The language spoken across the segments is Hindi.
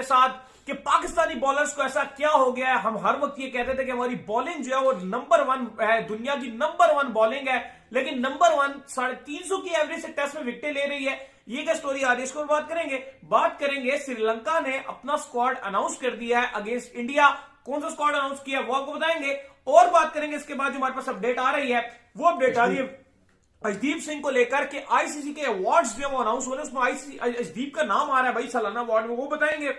साथ कि पाकिस्तानी बॉलर्स को ऐसा क्या हो गया है। हम हर वक्त ये कहते थे कि हमारी बॉलिंग जो है वो नंबर 1 है, दुनिया की नंबर 1 बॉलिंग है, लेकिन नंबर 1 350 की एवरेज से टेस्ट में विकेटें ले रही है। ये क्या स्टोरी आ रही है, इसको बात करेंगे। श्रीलंका ने अपना स्क्वाड अनाउंस कर दिया है अगेंस्ट इंडिया। कौन सा स्क्वाड अनाउंस किया वो आपको बताएंगे, और बात करेंगे इसके बाद जो हमारे पास अपडेट आ रही है, वो अपडेट आ रही है अर्शदीप सिंह को लेकर के आईसीसी के अवार्ड्स जो वो अनाउंस हो रहे हैं, उसमें अर्शदीप का नाम आ रहा है भाई सालाना अवार्ड में, वो बताएंगे।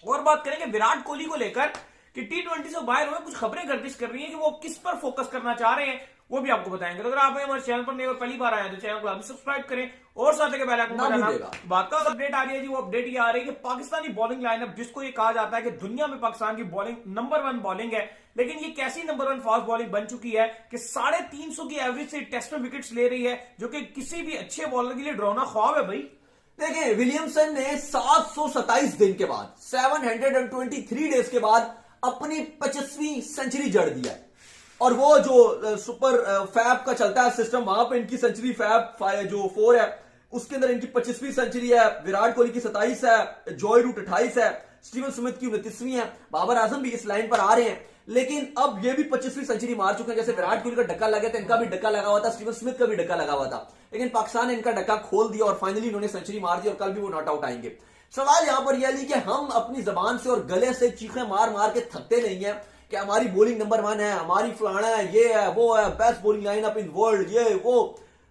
और बात करेंगे विराट कोहली को लेकर कि T20 से बाहर हुए कुछ खबरें गर्दिश कर रही हैं कि वो किस पर फोकस करना चाह रहे हैं, वो भी आपको बताएंगे। तो अगर आप हमारे चैनल पर नए और पहली बार आए तो चैनल को आप सब्सक्राइब करें और साथ ही बेल आइकन को दबाना। बात का अपडेट आ रही है जी, वो अपडेट ये आ रही है कि पाकिस्तानी बॉलिंग लाइनअप, जिसको ये कहा जाता है कि दुनिया में पाकिस्तान की बॉलिंग नंबर 1 बॉलिंग है, लेकिन ये कैसी नंबर 1 फास्ट बॉलिंग बन चुकी है कि 350 की एवरेज से टेस्ट में विकेट्स ले रही है, जो कि किसी भी अच्छे बॉलर के लिए डरावना ख्वाब है भाई। देखिए, विलियमसन ने 727 दिन के बाद 723 डेज के बाद अपनी 25वीं सेंचुरी जड़ दिया है। और वो जो सुपर फैब का चलता है सिस्टम, वहां पे इनकी सेंचुरी फैब जो 4 है, उसके अंदर इनकी 25वीं सेंचुरी है। विराट कोहली की 27 है, जॉय रूट 28 है, स्टीवन स्मिथ की 29वीं है, बाबर आजम भी इस लाइन पर आ रहे हैं। लेकिन अब ये भी 25वीं सेंचुरी मार चुके हैं। जैसे विराट कोहली का डक्का लगा था, इनका भी डक्का लगा हुआ था, स्टीवन स्मिथ का भी डक्का लगा हुआ था, लेकिन पाकिस्तान ने इनका डक्का खोल दिया और फाइनली इन्होंने सेंचुरी मार दी और कल भी वो नॉट आउट आएंगे। सवाल यहां पर यह कि हम अपनी जबान से और गले से चीखें मार मार के थकते नहीं है कि हमारी बॉलिंग नंबर 1 है, हमारी फलाना है, ये है, वो है, best bowling line up in world, ये वो।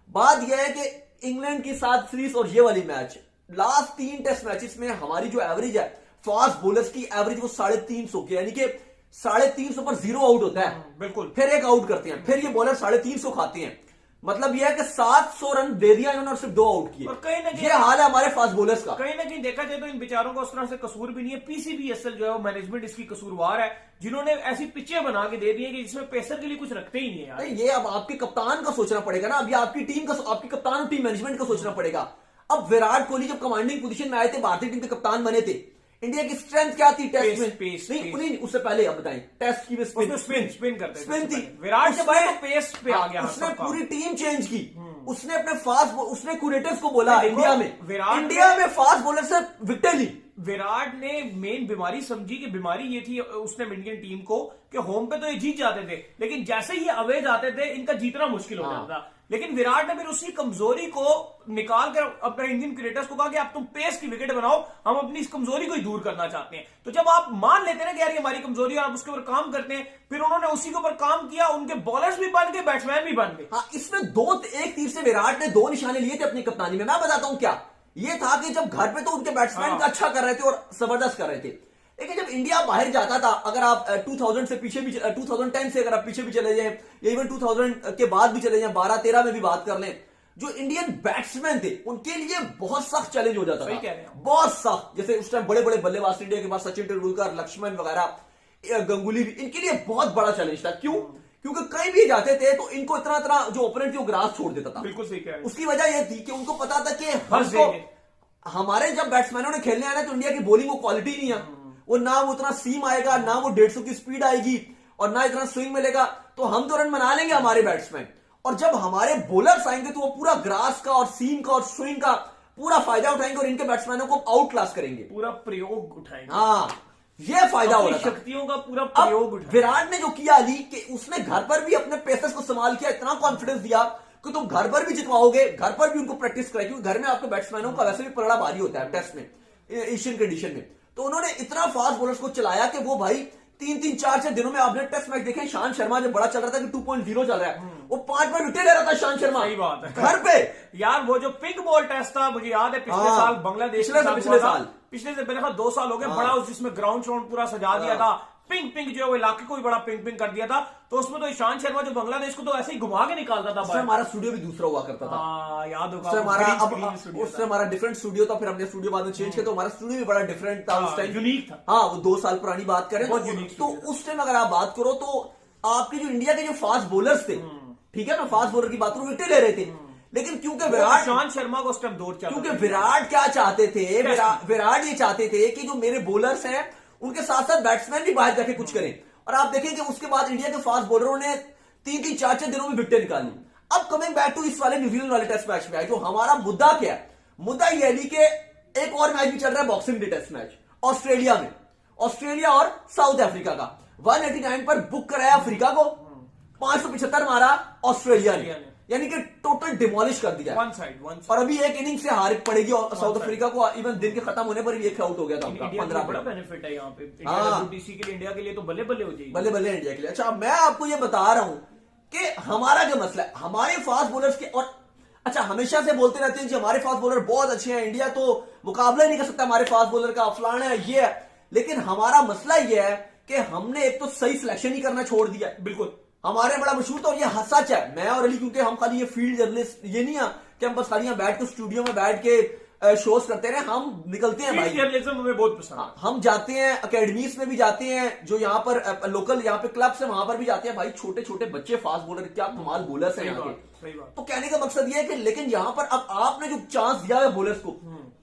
बात यह है कि इंग्लैंड की 7 सीरीज और ये वाली मैच, लास्ट 3 टेस्ट मैचेस में हमारी जो एवरेज है फास्ट बॉलर्स की एवरेज वो 350 की, यानी कि 350 पर 0 आउट होता है, बिल्कुल, फिर एक आउट करते हैं, फिर ये बॉलर 350 खाते हैं। मतलब यह है कि 700 रन दे दिया इन्होंने और सिर्फ 2 आउट किए। और कहीं ना कहीं ये हाल है हमारे फास्ट बॉलर्स का। कहीं ना कहीं देखा जाए तो इन बेचारों का उस तरह से कसूर भी नहीं है। पीसीबीएसएल जो है वो मैनेजमेंट इसकी कसूरवार है, जिन्होंने ऐसी पिचें बना के दे दी है कि जिसमें पेसर के लिए कुछ रखते ही नहीं है यार। ये अब आपके कप्तान का सोचना पड़ेगा ना, अभी आपकी टीम का, आपकी कप्तान और टीम मैनेजमेंट का सोचना पड़ेगा। अब विराट कोहली जब कमांडिंग पोजीशन में आए थे, भारतीय टीम के कप्तान बने थे, इंडिया की स्ट्रेंथ क्या थी टेस्ट में? नहीं, उससे पहले अब बताएं, टेस्ट की स्पिन करते स्पिन थी। विराट जब आए तो पेस पे आ गया, उसने पूरी टीम चेंज की, उसने अपने फास्ट, उसने क्यूरेटर्स को बोला इंडिया में फास्ट बॉलर से विकेट ली। विराट ने मेन बीमारी समझी कि बीमारी ये थी उसने इंडियन टीम को कि होम पे तो ये जीत जाते थे, लेकिन जैसे ही अवे जाते थे इनका जीतना मुश्किल हो जाता था। लेकिन विराट ने फिर उसी कमजोरी को निकाल कर अपने इंडियन क्रिकेटर्स को कहा कि आप तुम पेस की विकेट बनाओ, हम अपनी इस कमजोरी को ही दूर करना चाहते हैं। तो जब आप मान लेते हैं ना कि यार ये हमारी कमजोरी है, आप उसके ऊपर काम करते हैं, फिर उन्होंने उसी के ऊपर काम किया, उनके बॉलर्स भी बन गए, बैट्समैन भी बन गए। हाँ, इसमें एक तीर से विराट ने 2 निशाने लिए थे अपनी कप्तानी में। मैं बताता हूं क्या ये था कि जब घर पे तो उनके बैट्समैन का अच्छा कर रहे थे और जबरदस्त कर रहे थे, लेकिन जब इंडिया बाहर जाता था, अगर आप 2000 से पीछे भी 2010 से अगर आप पीछे भी चले जाएं, या इवन 2000 के बाद भी चले जाएं, 12-13 में भी बात कर लें, जो इंडियन बैट्समैन थे उनके लिए बहुत सख्त चैलेंज हो जाता था, बहुत सख्त। जैसे उस टाइम बड़े बड़े बल्लेबाज इंडिया के पास सचिन तेंदुलकर, लक्ष्मण वगैरह, गंगुली भी, इनके लिए बहुत बड़ा चैलेंज था। क्यों? क्योंकि कहीं भी जाते थे तो इनको इतना जो ओपोनेंट थी वो ग्रास छोड़ देता था। बिल्कुल सही कह रहे हैं। उसकी वजह यह थी कि उनको पता था कि हमारे जब बैट्समैनों ने खेलने आना तो इंडिया की बॉलिंग वो क्वालिटी नहीं है, वो ना वो उतना सीम आएगा, ना वो 150 की स्पीड आएगी और ना इतना स्विंग मिलेगा, तो हम तो रन बना लेंगे हमारे बैट्समैन। और जब हमारे बॉलर्स आएंगे तो वो पूरा ग्रास का और सीम का और स्विंग का पूरा फायदा उठाएंगे और इनके बैट्समैनों को आउट क्लास करेंगे, पूरा प्रयोग उठाएंगे। हाँ, ये फायदा हो रहा था, शक्तियों का पूरा प्रयोग उठाएंगे। विराट ने जो किया अली कि उसने घर पर भी अपने पेसर्स को संभाल किया, इतना कॉन्फिडेंस दिया कि तुम घर पर भी जितवाओगे, घर पर भी उनको प्रैक्टिस कराई, क्योंकि घर में आपके बैट्समैनों का वैसे भी पलड़ा भारी होता है टेस्ट में, एशियन कंडीशन में। तो उन्होंने इतना फास्ट बॉलर्स को चलाया कि वो भाई 3-3, 4-6 दिनों में आपने टेस्ट मैच देखे, ईशांत शर्मा जब बड़ा चल रहा था कि 2.0 चल रहा है, वो 5 पर विकेट ले रहा था ईशांत शर्मा। सही बात है घर पे यार। वो जो पिंक बॉल टेस्ट था मुझे याद है पिछले साल बांग्लादेश पिछले से मेरे 2 साल हो गए, बड़ा जिसमें ग्राउंड श्राउंड पूरा सजा दिया था, पिंक जो है इलाके को भी बड़ा पिंक कर दिया था। तो उसमें तो ईशांत शर्मा जो बांग्लादेश को तो ऐसे ही घुमा के निकालता था। हमारा स्टूडियो भी दूसरा हुआ करता था, याद होगा। उससे हमारा डिफरेंट स्टूडियो था, फिर हमने स्टूडियो बाद में चेंज किया तो हमारा स्टूडियो भी बड़ा डिफरेंट था, उस टाइम यूनिक था। हाँ, वो 2 साल पुरानी बात करें तो उस टाइम अगर आप बात करो तो आपके जो इंडिया के जो फास्ट बॉलर्स थे, ठीक है ना, फास्ट बॉलर की बात करूं, विकेट ले रहे थे, लेकिन क्योंकि विराट, ईशांत शर्मा को उस टाइम दौर चल, क्योंकि विराट क्या चाहते थे, विराट ये चाहते थे कि जो मेरे बॉलर्स हैं उनके साथ साथ बैट्समैन भी बाहर जाके कुछ करें। और आप देखेंगे उसके बाद इंडिया के फास्ट बॉलरों ने 3-3, 4-6 दिनों में विकेट निकाली। अब कमिंग बैक टू इस वाले न्यूजीलैंड वाले टेस्ट मैच में, जो हमारा मुद्दा क्या है, मुद्दा यह है कि एक और मैच भी चल रहा है, Boxing Day test match, Australia में, ऑस्ट्रेलिया और साउथ अफ्रीका का 189 पर बुक कराया अफ्रीका को, 575 मारा ऑस्ट्रेलिया ने, यानी कि टोटल डिमोलिश कर दिया। वन साइड और अभी एक इनिंग से हार पड़ेगी और साउथ अफ्रीका को, इवन दिन के खत्म होने पर भी एक आउट हो गया था उनका, 15 बड़ा बेनिफिट है यहाँ पे WBC के लिए, इंडिया के लिए तो बल्ले बल्ले हो जाएगी, बल्ले बल्ले इंडिया के लिए। अच्छा, मैं आपको ये बता रहा हूं कि हमारा जो मसला है हमारे फास्ट बॉलर्स के, और अच्छा हमेशा से बोलते रहते हैं कि हमारे फास्ट बॉलर बहुत अच्छे हैं, इंडिया तो मुकाबला ही नहीं कर सकता हमारे फास्ट बॉलर का, फलाना है ये है, लेकिन हमारा मसला ये है कि हमने एक तो सही सिलेक्शन ही करना छोड़ दिया। बिल्कुल हमारे बड़ा मशहूर तो ये सच है, मैं और अली, क्योंकि हम खाली ये फील्ड जर्नलिस्ट ये नहीं है कि हम बस खाली यहाँ बैठ के स्टूडियो में बैठ के शोज करते रहे, हम निकलते हैं भाई, जर्नलिज्म हमें बहुत पसंद है। हम जाते हैं अकेडमीज में भी जाते हैं, जो यहाँ पर लोकल यहाँ पे क्लब्स है वहां पर भी जाते हैं, भाई छोटे छोटे बच्चे फास्ट बॉलर, क्या कमाल बॉलर्स हैं यहाँ के। तो कहने का मकसद ये है कि लेकिन यहाँ पर अब आपने जो चांस दिया है बॉलर्स को,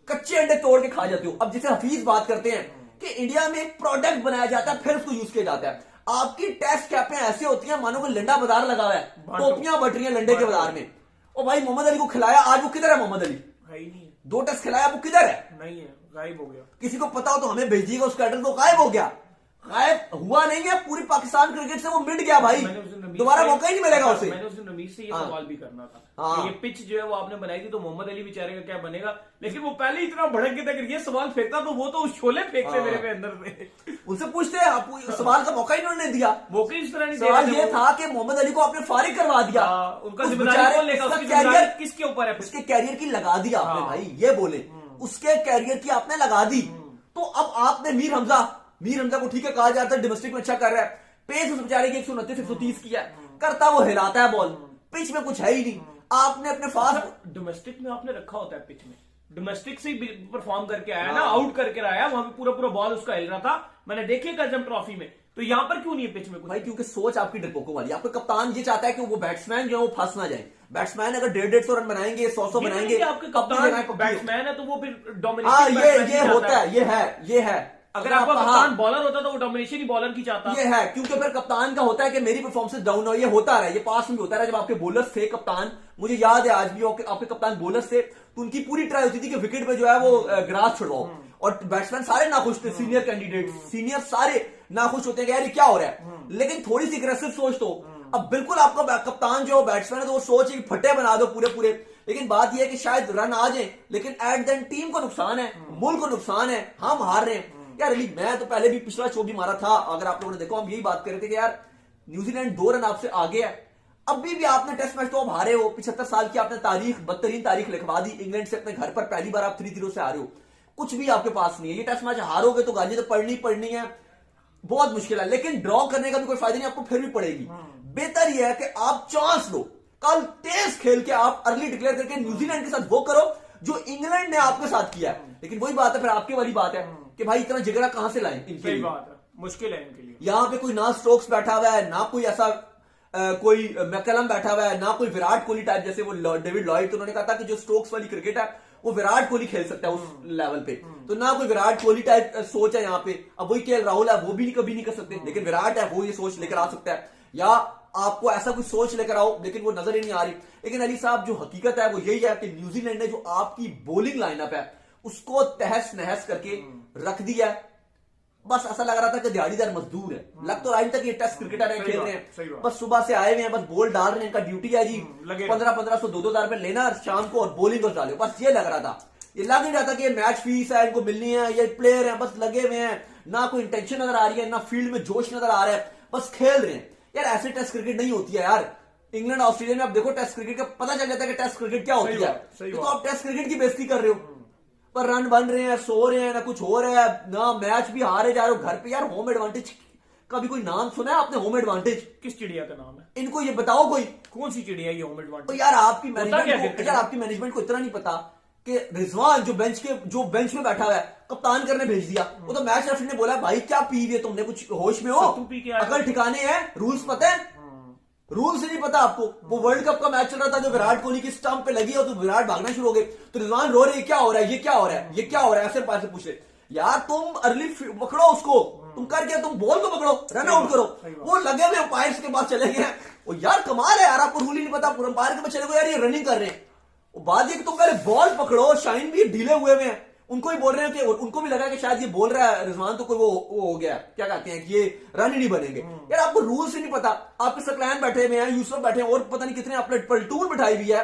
कच्चे अंडे तोड़ के खा जाते हो। अब जैसे हफीज बात करते हैं कि इंडिया में एक प्रोडक्ट बनाया जाता है फिर उसको यूज किया जाता है, आपकी टेस्ट कैपें ऐसे होती हैं मानो को लंडा बाजार लगा हुआ है, टोपियां बट रही हैं लंडे के बाजार में। और भाई मोहम्मद अली को खिलाया, आज वो किधर है मोहम्मद अली? है ही नहीं, 2 टेस्ट खिलाया, वो किधर है? नहीं है, गायब हो गया। किसी को पता हो तो हमें भेजिएगा, उसका एड्रेस, वो गायब हो गया, गायब हुआ नहीं है, पूरी पाकिस्तान क्रिकेट से वो मिट गया भाई, दोबारा मौका ही नहीं मिलेगा उसे। मैंने उसे रमीज से ये सवाल भी करना था हाँ। ये पिच जो है वो आपने बनाई थी तो मोहम्मद अली बेचारे का क्या बनेगा, लेकिन वो पहले इतना भड़क के तक ये सवाल फेंकता तो वो तो शोले फेंकते मेरे पे अंदर में। उनसे पूछते हैं, सवाल का मौका ही उन्होंने दिया, मौका इस तरह नहीं सवाल ये था कि मोहम्मद अली को आपने फारिग करवा दिया, उनका जिम्मेदारी कौन लेगा, उसकी जिम्मेदारी किसके ऊपर है? उसके कैरियर की लगा दी आपने भाई, ये बोले उसके कैरियर की आपने लगा दी। तो अब आपने मीर हमजा को ठीक है कहा जाता है डोमेस्टिक में अच्छा कर रहा है, पेस उस बेचारे की 129 130 किया करता, वो हिलाता है बॉल, पिच में कुछ है ही नहीं। आपने अपने फास्ट डोमेस्टिक में आपने रखा होता है पिच में, डोमेस्टिक से ही परफॉर्म करके आया ना, आउट करके आया, वहां पे पूरा पूरा बॉल उसका हिल रहा था, मैंने देखे करजम ट्रॉफी में, तो यहां पर क्यों नहीं है पिच में कुछ? भाई क्योंकि सोच आपकी डरपोकों वाली, आपका कप्तान ये चाहता है कि वो बैट्समैन जो है वो फंस ना जाए। बैट्समैन अगर 150 रन बनाएंगे, 100 बनाएंगे, आपके कप्तान बैट्समैन है तो वो फिर डोमिनेशन, हाँ ये होता है, ये है। अगर आपका कप्तान बॉलर होता तो वो डोमिनेशन ही बॉलर की चाहता, ये है, क्योंकि फिर कप्तान का होता है कि मेरी परफॉर्मेंस डाउन हो, ये होता रहा, ये पास में भी होता रहा। जब आपके बॉलर्स थे कप्तान, मुझे याद है आज भी आपके कप्तान बॉलर्स थे, तो उनकी पूरी ट्राई होती थी कि विकेट पे जो है वो ग्रास छुड़वाओ, और बैट्समैन सारे नाखुश थे, सीनियर कैंडिडेट, सीनियर सारे नाखुश होते हैं कि यार ये क्या हो रहा है, लेकिन थोड़ी सी अग्रेसिव सोच तो अब बिल्कुल आपका कप्तान जो बैट्समैन है तो वो सोच है फटे बना दो पूरे, लेकिन बात यह है कि शायद रन आ जाए, लेकिन एट द एंड टीम को नुकसान है, मुल्क को नुकसान है, हम हार रहे हैं। यार अली, मैं तो पहले भी पिछला शो भी मारा था, अगर आप लोगों ने देखो, हम यही बात कर रहे थे कि यार न्यूजीलैंड 2 रन आपसे आगे है, अभी भी आपने टेस्ट मैच तो आप हारे हो, 75 साल की आपने तारीख, बदतरीन तारीख लिखवा दी, इंग्लैंड से अपने घर पर पहली बार आप 3-0 से हारे हो, कुछ भी आपके पास नहीं है, ये टेस्ट मैच हारोगे तो गाली तो पड़नी है, बहुत मुश्किल है, लेकिन ड्रॉ करने का भी कोई फायदा नहीं, आपको फिर भी पड़ेगी। बेहतर यह है कि आप चांस लो, कल तेज खेल के आप अर्ली डिक्लेयर करके न्यूजीलैंड के साथ वो करो जो इंग्लैंड ने आपके साथ किया है। लेकिन वही बात है, फिर आपकी वाली बात है कि भाई इतना जिगरा कहां से लाएं इनके लिए, बात है, मुश्किल है इनके लिए। यहां पे कोई ना स्टोक्स बैठा हुआ है, ना कोई ऐसा कोई मैकलम बैठा हुआ है, ना कोई विराट कोहली टाइप, जैसे वो डेविड लॉयड, तो उन्होंने कहा था कि जो स्टोक्स वाली क्रिकेट है वो विराट कोहली खेल सकता है उस लेवल पे, तो ना कोई विराट कोहली टाइप सोच है यहाँ पे। अब वही केएल राहुल है, वो भी कभी नहीं कर सकते, लेकिन विराट है वो ये सोच लेकर आ सकता है, या आपको ऐसा कुछ सोच लेकर आओ, लेकिन वो नजर ही नहीं आ रही। लेकिन अली साहब जो हकीकत है वो यही है कि न्यूजीलैंड ने जो आपकी बॉलिंग लाइनअप है उसको तहस नहस करके रख दिया है। बस ऐसा लग रहा था कि दिहाड़ीदार मजदूर है, लग तो राइट तक ये टेस्ट क्रिकेटर है, खेल रहे हैं, बस सुबह से आए हुए हैं, बस बॉल डाल रहे हैं, इनका ड्यूटी है जी 1500 2,000 रुपए लेना शाम को और बॉलिंग को डाले, बस ये लग रहा था। ये लग नहीं रहा था कि ये मैच फीस है इनको मिलनी है, ये प्लेयर है, बस लगे हुए हैं, ना कोई इंटेंशन नजर आ रही है, ना फील्ड में जोश नजर आ रहा है, बस खेल रहे हैं। यार ऐसे टेस्ट क्रिकेट नहीं होती है यार, इंग्लैंड ऑस्ट्रेलिया में आप देखो टेस्ट क्रिकेट का पता चल जाता है कि टेस्ट क्रिकेट क्या होती है, तो आप टेस्ट क्रिकेट की बेइज्जती कर रहे हो, पर रन बन रहे हैं, सो रहे हैं, ना कुछ हो रहा है, ना मैच भी हारे जा रहे हो घर पे। यार होम एडवांटेज का भी कोई नाम सुना है आपने? होम एडवांटेज किस चिड़िया का नाम है? इनको ये बताओ कोई, कौन सी चिड़िया ये होम एडवांटेज? तो यार आपकी मैनेजमेंट को इतना नहीं पता कि रिजवान जो बेंच में बैठा हुआ है कप्तान करने भेज दिया, वो तो मैच रेफरी ने बोला भाई क्या पी हुए तुमने, कुछ होश में हो, अकल ठिकाने हैं, रूल्स पता है, रूल्स नहीं पता आपको। वो वर्ल्ड कप का मैच चल रहा था जो विराट कोहली की स्टंप पे लगी हो तो विराट भागना शुरू हो गए, तो रिजवान रो रहे क्या हो रहा है, ये क्या हो रहा है, ये क्या हो रहा है, ऐसे पास से पूछ रहे। यार तुम अर्ली पकड़ो उसको, तुम कर क्या, तुम बॉल को पकड़ो, रन आउट करो, वो लगे हुए अंपायर के पास चले गए। वो यार कमाल है यार, आपको रूल ही नहीं पता, अंपायर के पास चले गए यार ये रनिंग कर रहे हैं। बात ये कि तुम पहले बॉल पकड़ो, शाइन भी ढीले हुए हैं, उनको भी बोल रहे हैं कि उनको भी लगा कि शायद ये बोल रहा है रिजवान तो कोई वो हो गया, क्या कहते हैं कि ये रन ही नहीं बनेंगे। यार आपको रूल्स ही नहीं पता, आपके सकलैन बैठे हुए हैं, यूसुफ बैठे हैं, और पता नहीं कितने आपने प्लटून बैठाई हुई है,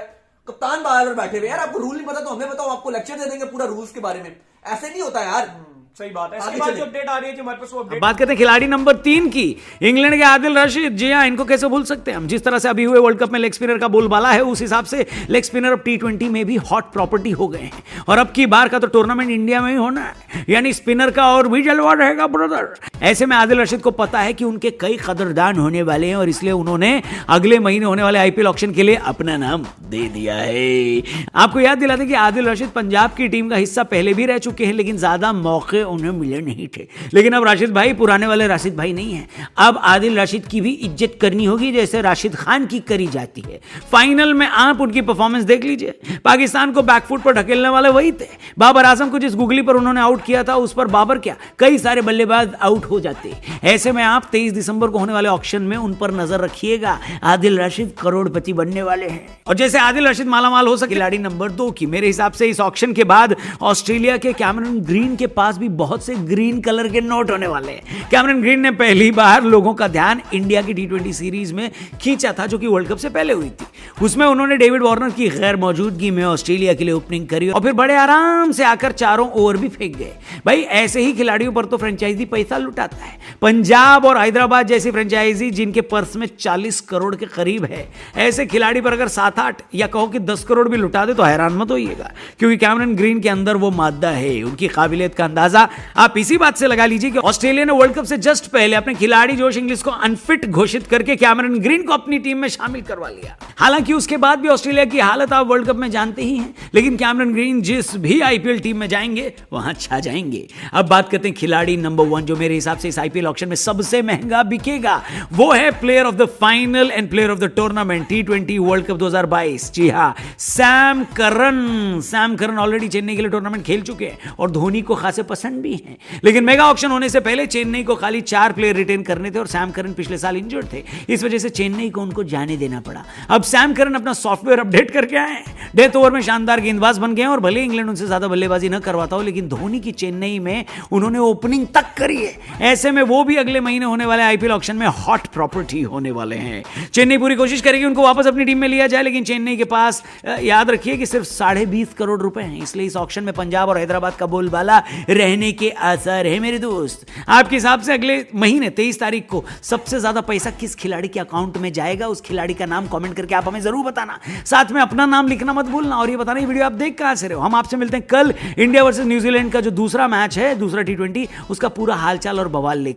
कप्तान बहादुर बैठे हुए। यार आपको रूल नहीं पता तो हमें बताओ, आपको लेक्चर दे देंगे पूरा रूल्स के बारे में। ऐसे नहीं होता यार। सही बात है। इसके आगे बाद चलिए। जो अपडेट आ रही है, जो हमारे पास वो अपडेट बात करते हैं खिलाड़ी नंबर 3 की, इंग्लैंड के आदिल रशीद। जी हाँ, इनको कैसे भूल सकते हैं हम। जिस तरह से अभी हुए वर्ल्ड कप में लेग स्पिनर का बोलबाला है, उस हिसाब से लेग स्पिनर अब T20 में भी हॉट प्रॉपर्टी हो गए हैं। और अब की बार का तो टूर्नामेंट इंडिया में ही होना है, यानी स्पिनर का और भी जलवा रहेगा ब्रदर। ऐसे में आदिल रशीद को पता है कि उनके कई कदरदान होने वाले हैं, और इसलिए उन्होंने अगले महीने होने वाले IPL ऑक्शन के लिए अपना नाम दे दिया है। आपको याद दिला दें कि आदिल रशीद पंजाब की टीम का हिस्सा पहले भी रह चुके हैं, लेकिन ज्यादा मौके उन्हें मिले नहीं थे। लेकिन अब राशिद भाई पुराने वाले राशिद भाई नहीं है। अब आदिल रशीद की भी इज्जत करनी होगी, जैसे राशिद खान की करी जाती है। फाइनल में आप उनकी परफॉर्मेंस देख लीजिए। पाकिस्तान को बैकफुट पर ढकेलने वाले वही थे। बाबर आजम को जिस गुगली पर उन्होंने आउट किया था, उस पर बाबर क्या कई सारे बल्लेबाज आउट हो जाते। ऐसे में आप 23 दिसंबर को होने वाले ऑक्शन में उन पर नजर रखिएगा। आदिल रशीद करोड़पति बनने वाले हैं। और जैसे आदिल रशीद मालामाल हो सके, खिलाड़ी नंबर 2 की मेरे हिसाब से इस ऑक्शन के बाद ऑस्ट्रेलिया के कैमरन ग्रीन के पास भी बहुत से ग्रीन कलर के नोट होने वाले हैं। कैमरन ग्रीन ने पहली बार लोगों का ध्यान इंडिया की T20 सीरीज में खींचा था, जो कि वर्ल्ड कप से पहले हुई थी। उसमें उन्होंने डेविड वार्नर की गैर मौजूदगी में ऑस्ट्रेलिया के लिए ओपनिंग करी, और फिर बड़े आराम से आकर चारों ओवर भी फेंक गए। भाई ऐसे ही खिलाड़ियों पर तो फ्रेंचाइजी पैसा लुटाता है। पंजाब और हैदराबाद जैसी फ्रेंचाइजी जिनके पर्स में 40 करोड़ के करीब है, ऐसे खिलाड़ी पर अगर 7-8 या कहो कि 10 करोड़ भी लुटा दे तो हैरान मत होइएगा, क्योंकि कैमरन ग्रीन के अंदर वो मादा है। उनकी काबिलियत का अंदाजा आप इसी बात से लगा लीजिए कि ऑस्ट्रेलिया ने वर्ल्ड कप से जस्ट पहले अपने खिलाड़ी जोश इंग्लिश को अनफिट घोषित करके कैमरन ग्रीन को अपनी टीम में शामिल करवा लिया। हालांकि उसके बाद भी ऑस्ट्रेलिया की हालत आप वर्ल्ड कप में जानते ही हैं, लेकिन कैमरन ग्रीन जिस भी IPL टीम में जाएंगे वहां छा जाएंगे। अब बात करते हैं खिलाड़ी नंबर 1, जो मेरे हिसाब से इस IPL ऑक्शन में सबसे महंगा बिकेगा। वो है player of the final and player of the tournament T20 world cup 2022। जी हाँ, सैम करन ऑलरेडी चेन्नई के लिए टूर्नामेंट खेल चुके हैं और धोनी को खासे पसंद भी हैं। लेकिन मेगा ऑक्शन होने से पहले चेन्नई को खाली 4 प्लेयर रिटेन करने थे, और सैम करन पिछले साल इंजर्ड थे। इस वजह से चेन्नई को उनको जाने देना पड़ा। अब सैम करन अपना सॉफ्टवेयर अपडेट करके आए, डेथ ओवर में शानदार गेंदबाज बन गए, और भले इंग्लैंड उनसे ज्यादा बल्लेबाजी न करवाता हो, लेकिन धोनी की चेन्नई में उन्होंने ओपनिंग तक करी है। ऐसे में वो भी अगले महीने होने वाले IPL ऑक्शन में हॉट प्रॉपर्टी होने वाले हैं। चेन्नई पूरी कोशिश करेगी उनको वापस अपनी टीम में लिया जाए, लेकिन चेन्नई के पास याद रखिए कि सिर्फ 20.5 करोड़ रुपए हैं। इसलिए इस ऑक्शन में पंजाब और हैदराबाद का बोलबाला रहने के आसार है। मेरे दोस्त, आपके हिसाब से अगले महीने 23 तारीख को सबसे ज्यादा पैसा किस खिलाड़ी के अकाउंट में जाएगा? उस खिलाड़ी का नाम कमेंट करके आप हमें जरूर बताना। साथ में अपना नाम लिखना मत भूलना, और ये बताना ये वीडियो आप देख कहां से रहे हो। हम आपसे मिलते हैं कल इंडिया वर्सेस न्यूजीलैंड का जो दूसरा मैच है, दूसरा T20, उसका पूरा हालचाल और बवाल लेकर।